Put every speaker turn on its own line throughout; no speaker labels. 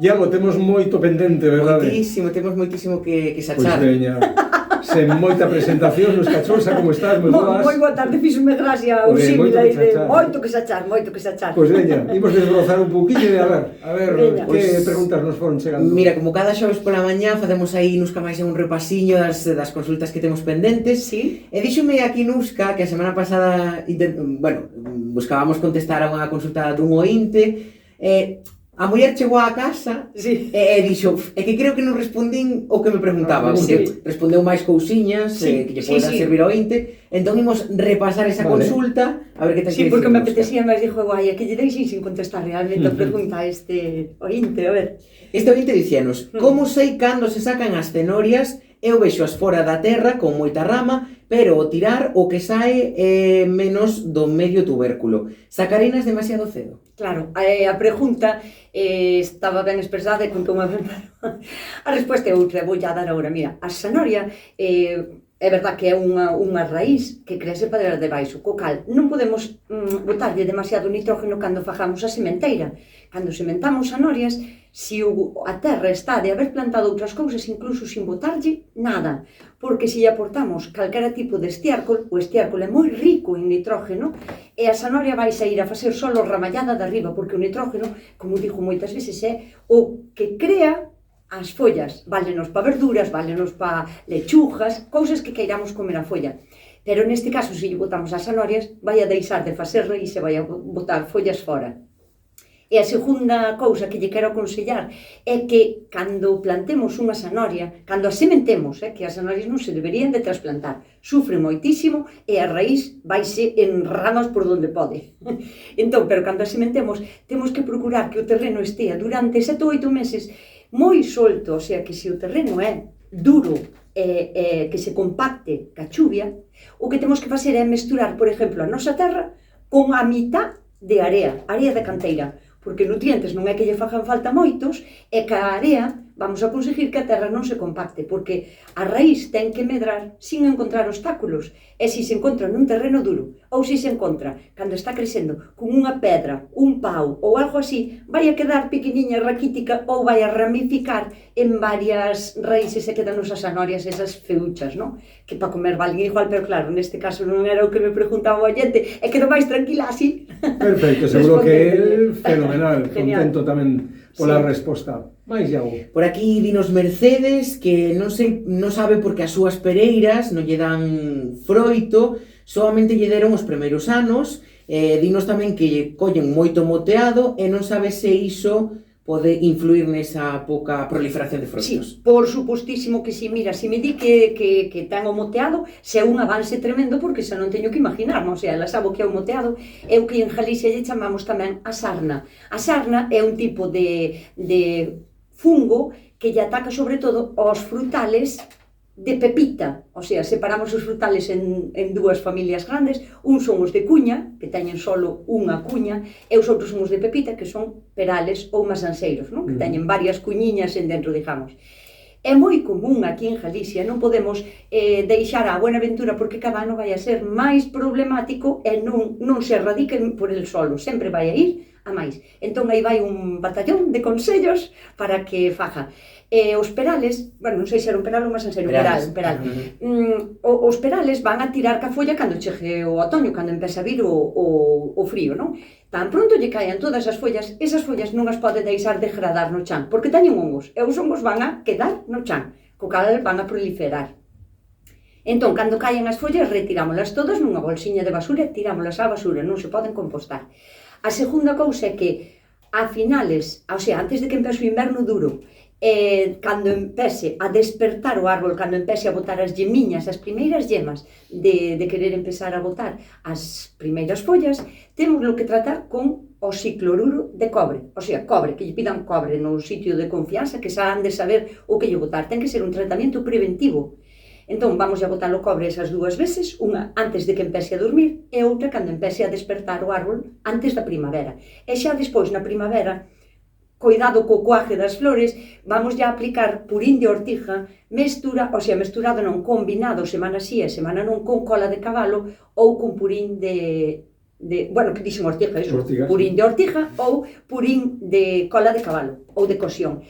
Iago, temos moito pendente, verdade?
Temos moitísimo que
Pois
sachar.
veña, sen moita presentación, nos cachosa, como estás, moi boas?
Moi boa tarde, fíxome gracia o símil aí de moito que sachar.
Pois veña, imos desbrozar un pouquinho e a ver, que preguntas nos foron chegando.
Mira, como cada xoves pola mañá facemos aí Nusca máis un repasiño das consultas que temos pendentes.
Sí.
E díxome aquí Nusca que a semana pasada buscábamos contestar a unha consulta dun ointe. A muller chegou á casa e dixo, é que creo que non respondín o que me preguntaba, porque respondeu máis cousiñas que lle poden servir ao ointe. Entón imos repasar esa consulta, a ver que te queres.
Sí, porque me apetecía máis, dixo, guai, é que lle deixen sin contestar realmente a pregunta a este ointe, a ver.
Este ointe dicíanos, como sei cando se sacan as cenorias? Eu vexo as fora da terra con moita rama, pero ao tirar o que sae é menos do medio tubérculo. Sacareinas demasiado cedo?
Claro, a pregunta estaba ben expresada e contou unha verdade. A resposta é outra, vou a dar agora. Mira, a zanahoria é verdad que é unha raíz que crece para debaixo, co cal non podemos botarlle demasiado nitrógeno cando fagamos a sementeira. Cando sementamos zanorias, se a terra está de haber plantado outras cousas, incluso sin botarlle nada, porque se lle aportamos calquera tipo de estiércol, o estiércol é moi rico en nitrógeno, e a zanahoria vai sair a facer solo ramallada de arriba, porque o nitrógeno, como digo moitas veces, é o que crea as follas. Válenos para verduras, válenos para lechugas, cousas que queiramos comer a folla. Pero neste caso, se lle botamos as zanorias, vai a deixar de facer raíz e vai a botar follas fora. E a segunda cousa que lle quero aconsellar é que cando plantemos unha zanahoria, cando a sementemos, que as zanorias non se deberían de trasplantar, sufre moitísimo e a raíz vaise en ramas por donde pode. Entón, pero cando a sementemos, temos que procurar que o terreno estea durante 7 ou 8 meses moi solto, o sea, que se o terreno é duro, que se compacte ca chuvia, o que temos que facer é mesturar, por exemplo, a nosa terra con a mitad de area de canteira, porque nutrientes non é que lle fagan falta moitos, e ca area vamos a conseguir que a terra non se compacte, porque a raíz ten que medrar sin encontrar obstáculos, e se se encontra nun terreno duro, ou se se encontra cando está crecendo con unha pedra, un pau ou algo así, vai a quedar pequeniña, raquítica, ou vai a ramificar en varias raíces e quedan as zanorias esas feuchas, non? Que para comer valen igual, pero claro, neste caso non era o que me preguntaba o oyente, e quedo máis tranquila así.
Perfecto, seguro que é fenomenal, contento tamén pola resposta. Mais, Iago?
Por aquí dinos Mercedes que non sabe porque as súas pereiras non lle dan froito, solamente lle deron os primeiros anos. Dinos tamén que collen moito moteado e non sabe se iso pode influir nesa pouca proliferación de froitos.
Sí, por supostísimo que si. Mira, se me di que ten o moteado, se é un avance tremendo, porque xa non teño que imaginar, non? O sea, ela sabe o que é o moteado, é o que en Galicia lle chamamos tamén a sarna. A sarna é un tipo de fungo que lle ataca sobre todo aos frutales de pepita, o sea, separamos os frutales en dúas familias grandes, uns son os de cuña, que teñen solo unha cuña, e os outros son os de pepita, que son perales ou masanseiros, non? Que teñen varias cuñiñas en dentro, digamos. É moi común aquí en Galicia, non podemos deixar a Buenaventura porque cada ano vai a ser máis problemático e non se erradiquen por el solo, sempre vai a ir a máis. Entón aí vai un batallón de consellos para que faja. Os perales, bueno, non sei se era un peral ou un masanseiro, un peral. Os perales van a tirar ca folla cando chegue o otoño, cando empece a vir o frío, non? Tan pronto lle caen todas as follas, esas follas non as pode deixar degradar no chan, porque teñen hongos, e os hongos van a quedar no chan, co cal van a proliferar. Entón, cando caen as follas, retirámolas todas nunha bolsiña de basura e tirámolas á basura, non se poden compostar. A segunda cousa é que a finales, o sea, antes de que empece o inverno duro, cando empece a despertar o árbol, cando empece a botar as gemiñas, as primeiras yemas de querer empezar a botar as primeiras follas, temos que tratar con oxicloruro de cobre, o sea, cobre, que lle pidan cobre no sitio de confianza, que xa han de saber o que lle botar, ten que ser un tratamento preventivo. Entón, vamos a botar o cobre esas dúas veces, unha antes de que empece a dormir e outra cando empece a despertar o árbol antes da primavera. E xa despois, na primavera, coidado co coaje das flores, vamos a aplicar purín de ortiga, mesturado non, combinado semana sí e semana non, con cola de cabalo ou con purín de bueno, que dixen ortiga, eso,
Ortiga,
purín de ortiga ou purín de cola de cabalo ou de cosión.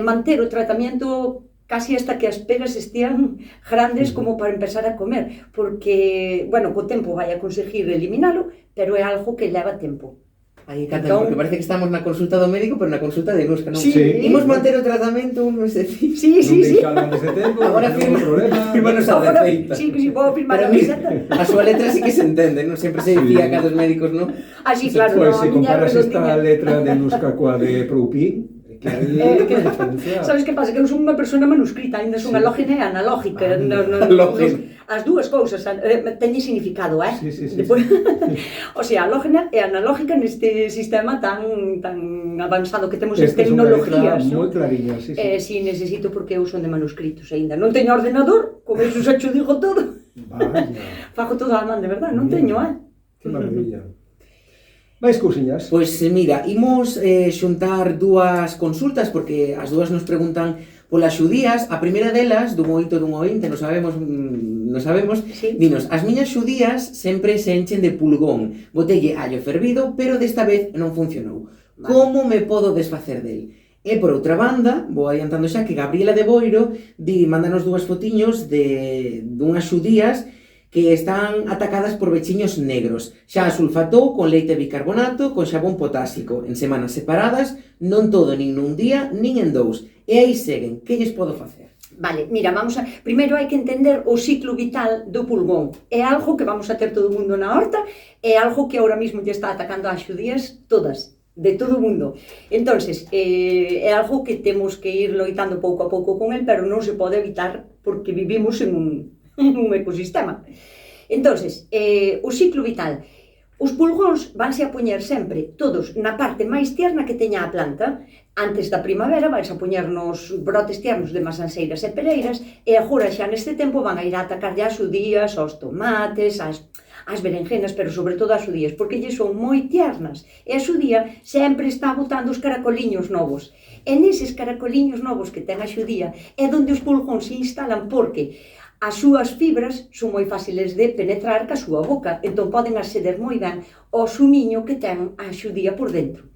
Manter o tratamento casi hasta que as pegas estean grandes como para empezar a comer, porque, bueno, co tempo vai a conseguir eliminalo, pero é algo que leva tempo.
Aí, Cata, porque parece que estamos na consulta do médico, pero na consulta de Nusca, non?
Sí.
Imos manter o tratamento unos decir.
Sí,
Non deixalo antes de tempo,
Agora
non hai problema.
firmanos a
Agora,
receita.
sí, que si vou firmar
Pero
a
mira,
receta.
a súa letra sí que se entende, non? Sempre se dicía que a dos médicos, non?
Así, claro,
Pois,
no,
se
a miña
comparas esta
redondiña.
letra de Nusca coa de Proupin, que hai unha diferencia.
Sabes que pasa? Que eu son unha persona manuscrita, ainda son halógena e analógica.
Halógena.
As dúas cousas teñen significado,
Sí.
Despois, o sea, halógena e analógica neste sistema tan avanzado que temos as
Esta é unha
tecnologías,
letra
non?
moi clariña, sí.
Si necesito porque eu son de manuscritos aínda. Non teño ordenador, como eso xa cho digo todo.
Vaya,
Fago todo a man, de verdad, non teño,
que maravilla. Máis cousiñas?
Pois mira, imos xuntar dúas consultas, porque as dúas nos preguntan polas xudías. A primeira delas, dun oito dun ointe, non sabemos,
Sí.
dinos, as miñas xudías sempre se enchen de pulgón. Botelle allo fervido, pero desta vez non funcionou.
Vale.
Como me podo desfacer del? E por outra banda, vou adiantando xa que Gabriela de Boiro mándanos dúas fotiños dunhas xudías que están atacadas por vechiños negros. Xa a sulfatou con leite de bicarbonato, con xabón potásico, en semanas separadas, non todo nin nun día, nin en dous. E aí seguen, que lles podo facer?
Vale, mira, primeiro hai que entender o ciclo vital do pulgón. É algo que vamos a ter todo o mundo na horta, é algo que ahora mismo lle está atacando ás xudías todas, de todo o mundo. Entonces, é algo que temos que ir loitando pouco a pouco con el, pero non se pode evitar porque vivimos en un ecosistema. Entonces, o ciclo vital. Os pulgóns vanse a poñer sempre todos na parte máis tierna que teña a planta. Antes da primavera vais a poñer nos brotes tiernos de masanseiras e pereiras, e agora xa neste tempo van a ir a atacar as xudías, aos tomates, as berenjenas, pero sobre todo as xudías, porque lle son moi tiernas. E a xudía sempre está botando os caracoliños novos. E neses caracoliños novos que ten a xudía é onde os pulgóns se instalan, porque as súas fibras son moi fáciles de penetrar ca súa boca, entón poden acceder moi ben ao sumiño que ten a xudía por dentro.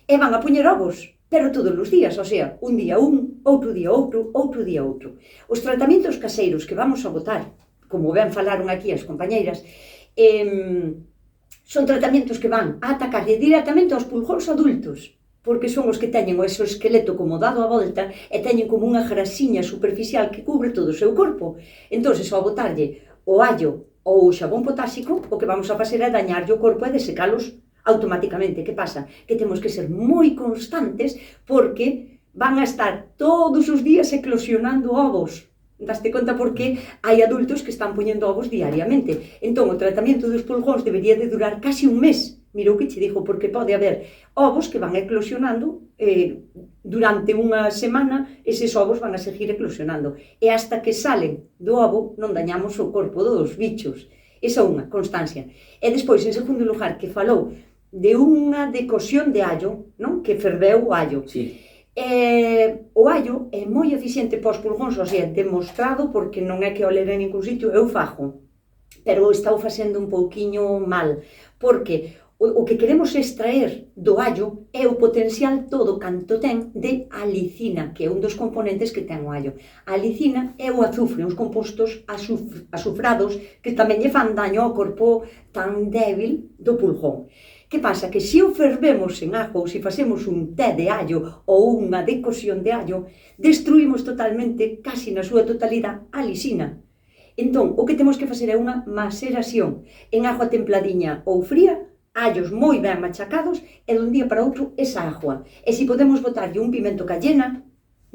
E van a poñer ovos, pero todos os días, o sea, un día un, outro día outro, outro día outro. Os tratamentos caseiros que vamos a botar, como ben falaron aquí as compañeiras, son tratamentos que van a atacarlle directamente aos pulgóns adultos, porque son os que teñen o exoesqueleto como dado a volta e teñen como unha grasiña superficial que cubre todo o seu corpo. Entón, ao botarlle o allo ou o xabón potásico, o que vamos a facer é dañarlle o corpo e desecalos automáticamente. Que pasa? Que temos que ser moi constantes porque van a estar todos os días eclosionando ovos. Daste conta porque hai adultos que están poñendo ovos diariamente. Entón, o tratamento dos pulgóns debería de durar casi un mes. Mira o que che digo, porque pode haber ovos que van eclosionando durante unha semana, eses ovos van a seguir eclosionando. E hasta que salen do ovo, non dañamos o corpo dos bichos. Esa é unha constancia. E despois, en segundo lugar, que falou de unha decocción de allo, non? Que ferveu o allo.
Sí.
O allo é moi eficiente para os pulgóns, o sea, demostrado, porque non é que o lere en ningún sitio, eu fajo, pero estou facendo un pouquiño mal, porque o que queremos extraer do allo é o potencial todo canto ten de alicina, que é un dos componentes que ten o allo. A alicina é o azufre, uns compostos azufrados que tamén lle fan daño ao corpo tan débil do pulgón. Que pasa? Que se o fervemos en agua ou se facemos un té de allo ou unha decocción de allo, destruímos totalmente, casi na súa totalidade, a lisina. Entón, o que temos que facer é unha maceración en agua templadiña ou fría, allos moi ben machacados, e dun día para outro esa agua. E se podemos botarlle un pimento cayena,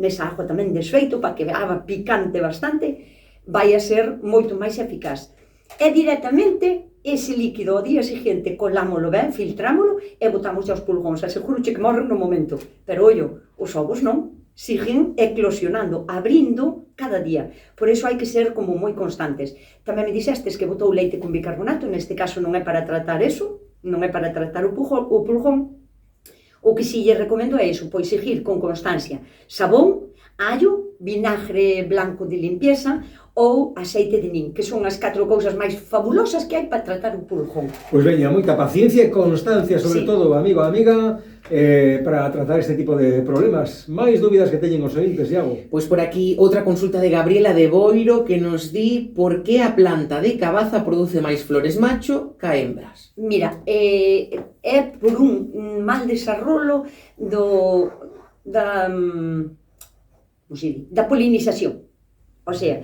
nesa agua tamén desfeito, para que haga picante bastante, vai a ser moito máis eficaz. E directamente ese líquido ao día seguinte colámolo ben, filtrámolo e botamos aos pulgóns. Aseguroche que morren no momento. Pero, ollo, os ovos non. Siguen eclosionando, abrindo cada día. Por iso hai que ser como moi constantes. Tamén me dixestes que botou leite con bicarbonato, neste caso non é para tratar eso, non é para tratar o pulgón. O que si lle recomendo é iso, pois seguir con constancia. Sabón, allo, vinagre blanco de limpieza ou aceite de nin, que son as 4 cousas máis fabulosas que hai para tratar o pulgón.
Pois veña, moita paciencia e constancia, sobre todo, amigo, amiga, para tratar este tipo de problemas. Máis dúbidas que teñen os ointes, Iago?
Pois por aquí outra consulta de Gabriela de Boiro que nos di por que a planta de cabaza produce máis flores macho ca hembras.
Mira, é por un mal desarrollo da polinización. O sea,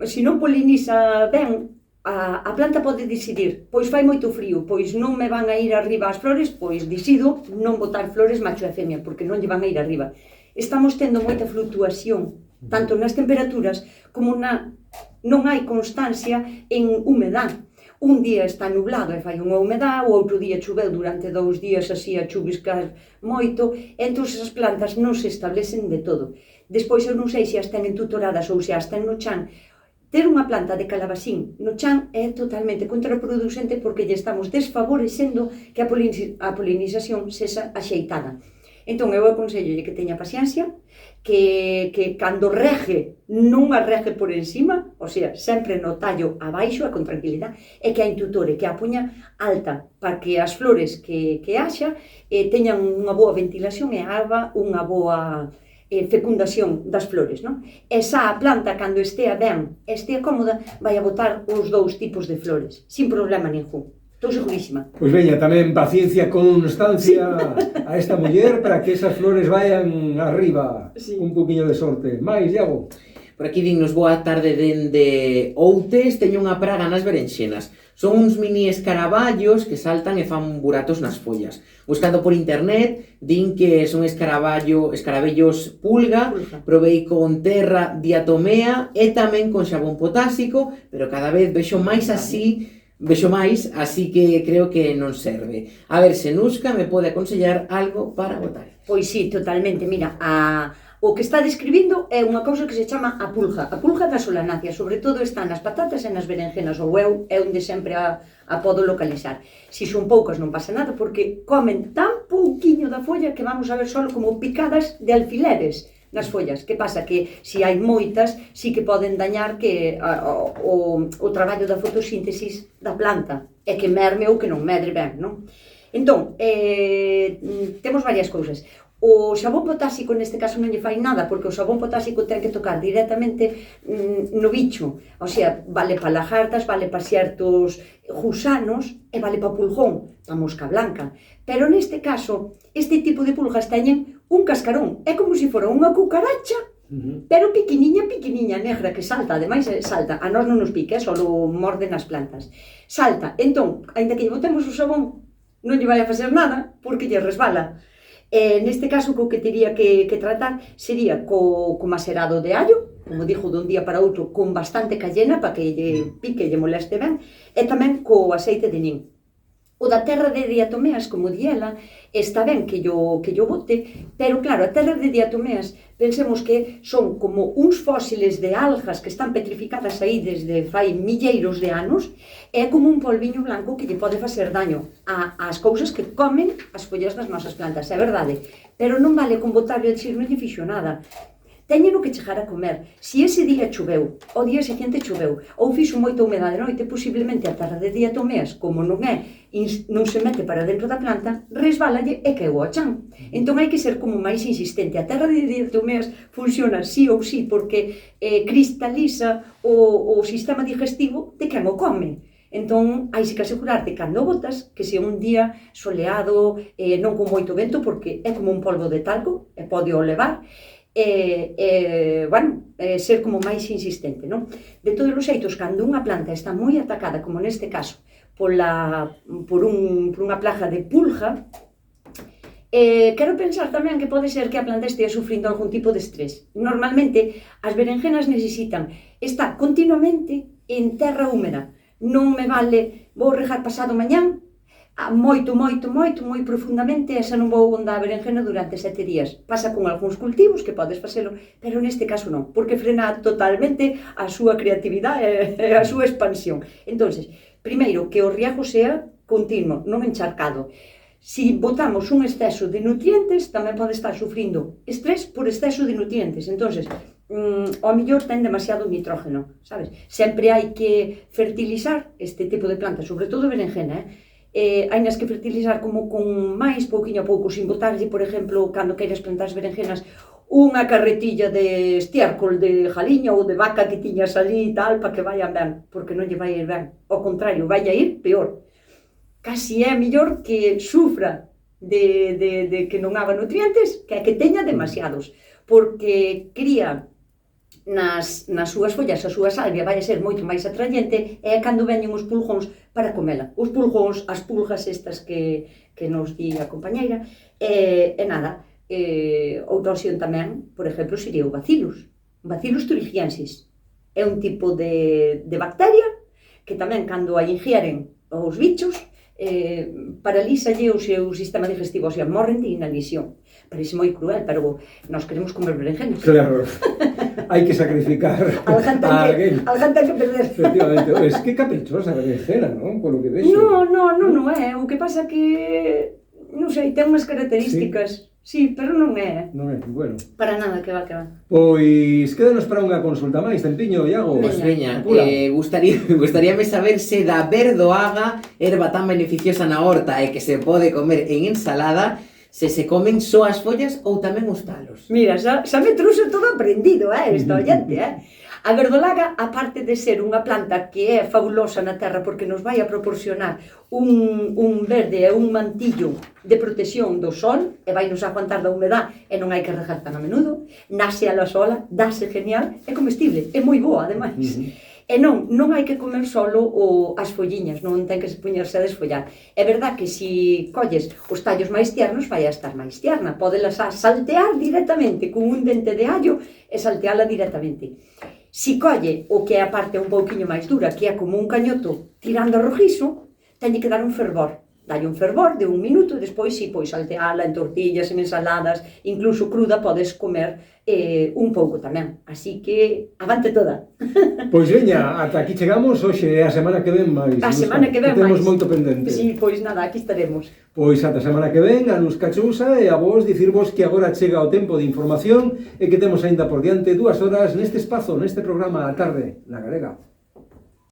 se non poliniza ben, a planta pode decidir, pois fai moito frío, pois non me van a ir arriba as flores, pois decido non botar flores macho e femia, porque non lle van a ir arriba. Estamos tendo moita fluctuación, tanto nas temperaturas como non hai constancia en humedad. Un día está nublado e fai unha humedad, o outro día choveu durante 2 días así a chuviscar moito, entón as plantas non se establecen de todo. Despois eu non sei se as ten entuturadas ou se as ten no chan. Ter unha planta de calabacín no chan é totalmente contraproducente porque lle estamos desfavorecendo que a polinización sexa axeitada. Entón eu aconsello que teña paciencia, que cando rege non a rege por encima, o sea, sempre no tallo abaixo e con tranquilidade, e que a intutore, que a puña alta para que as flores que haxa teñan unha boa ventilación e haga unha boa fecundación das flores, non? E xa a planta, cando estea ben, estea cómoda, vai a botar os 2 tipos de flores, sin problema ningún. Estou segurísima.
Pois veña, tamén paciencia, constancia a esta muller para que esas flores vayan arriba. Un poquinho de sorte. Mais, Iago?
Por aquí dinnos boa tarde dende Outes, teño unha praga nas berenxenas. Son uns mini escaraballos que saltan e fan buratos nas follas. Buscando por internet, din que son escarabellos pulga, probei con terra diatomea e tamén con xabón potásico, pero cada vez vexo máis, así que creo que non serve. A ver se Nusca me pode aconsellar algo para botar.
Pois sí, totalmente. Mira, o que está describindo é unha cousa que se chama a pulga da solanácea, sobre todo está nas patatas e nas berenjenas, ou é onde sempre a podo localizar. Se son poucas non pasa nada, porque comen tan pouquiño da folla que vamos a ver só como picadas de alfileres nas follas. Que pasa? Que se hai moitas, sí que poden dañar que o traballo da fotosíntesis da planta, e que merme ou que non medre ben, non? Entón, temos varias cousas. O xabón potásico neste caso non lle fai nada, porque o xabón potásico ten que tocar directamente no bicho, o sea, vale para lagartas, vale para xertos gusanos e vale para pulgón, para mosca blanca. Pero neste caso, este tipo de pulgas teñen un cascarón, é como se fora unha cucaracha, pero pequeniña, negra, que salta, ademais salta, a nós non nos pica, só morde nas plantas. Salta, entón, ainda que lle botemos o xabón, non lle vai a facer nada, porque lle resbala. Neste caso, o que teria que tratar sería co macerado de allo, como dixo dun día para outro, con bastante cayena para que lle pique e lle moleste ben, e tamén co aceite de nin. O da terra de diatomeas, como di ela, está ben que yo bote, pero claro, a terra de diatomeas, pensemos que son como uns fósiles de algas que están petrificadas aí desde fai milleiros de anos, é como un polviño blanco que lle pode facer daño ás cousas que comen as follas das nosas plantas, é verdade, pero non vale con botarlo e dicir non lle fixo nada. Teñeno que chegar a comer. Se ese día choveu, o día seguinte choveu, ou fixo moita humedade de noite, posiblemente a terra de diatomeas, como non se mete para dentro da planta, resbálalle e caeu ao chan. Entón hai que ser como máis insistente. A terra de diatomeas funciona sí ou sí, porque cristaliza o sistema digestivo de quen o come. Entón, hai que asegurarte cando botas que se un día soleado, non con moito vento, porque é como un polvo de talco, e pode o levar, ser como máis insistente, non? De todos os xeitos, cando unha planta está moi atacada, como neste caso, por unha plaga de pulga, quero pensar tamén que pode ser que a planta estea sufrindo algún tipo de estrés. Normalmente, as berenjenas necesitan estar continuamente en terra húmeda. Non me vale, vou regar pasado mañán, moi profundamente, esa non vou ondar a berenjena durante 7 días. Pasa con algúns cultivos que podes facelo, pero neste caso non, porque frena totalmente a súa creatividade e a súa expansión. Entonces, primeiro, que o riego sea continuo, non encharcado. Se botamos un exceso de nutrientes, tamén pode estar sufrindo estrés por exceso de nutrientes. Entonces, ao mellor ten demasiado nitrógeno, sabes? Sempre hai que fertilizar este tipo de plantas, sobre todo berenjena, hai nas que fertilizar como con máis, pouquinho a pouco, sin botarlle, por exemplo, cando queiras plantar as berenjenas, unha carretilla de estiércol de jaliña ou de vaca que tiñas ali e tal, para que vayan ben, porque non lle vai ir ben. Ao contrario, vai a ir peor. Casi é mellor que sufra de que non haga nutrientes que teña demasiados, porque cría nas súas follas, a súa salvia vai a ser moito máis atraente, e cando veñen os pulgóns para comela. Os pulgóns, as pulgas estas que nos di a compañeira, e nada, outra opción tamén, por exemplo, sería o Bacillus thuringiensis. É un tipo de bacteria que tamén, cando a ingieren os bichos, paralísalle o seu sistema digestivo, o sea, morren de inanición. Parece moi cruel, pero nós queremos comer berenjenas.
Claro, hai que sacrificar a alguén.
Alguén ten que perder.
Efectivamente, es que caprichosa a berenjena, non? Por lo que vexo.
Non é, o que pasa que, non sei, ten unhas características. Sí, pero non é.
Non é, bueno.
Para nada, que va.
Pois, quédanos para unha consulta máis, tempiño, Iago.
Pois veña, gustaríame saber se da verdoaga, erva tan beneficiosa na horta e que se pode comer en ensalada, se comen só as follas ou tamén os talos.
Mira, xa me trouxe todo aprendido, esta ollante, A verdolaga, aparte de ser unha planta que é fabulosa na terra porque nos vai a proporcionar un verde e un mantillo de protección do sol e vai nos aguantar da humedad e non hai que regar tan a menudo, nace a la sola, dáse genial, é comestible, é moi boa, ademais. E non hai que comer solo as folliñas, non ten que poñerse a desfollar. É verdad que se colles os tallos máis tiernos, vai a estar máis tierna. Podelas saltear directamente con un dente de allo e salteala directamente. Se colle o que é a parte un pouquiño máis dura, que é como un cañoto tirando a rojizo, teñe que dar un fervor. Dalle un fervor de 1 minuto e despois si, pois salteala en tortillas, en ensaladas, incluso cruda podes comer un pouco tamén. Así que, avante toda.
Pois veña, ata aquí chegamos, hoxe é a semana que ven máis.
A semana que ven máis.
Temos moito pendente.
Si, pois nada, aquí estaremos.
Pois ata a semana que ven, a Luz Cachusa e a vos dicirvos que agora chega o tempo de información e que temos aínda por diante 2 horas neste espazo, neste programa a tarde, na Galega.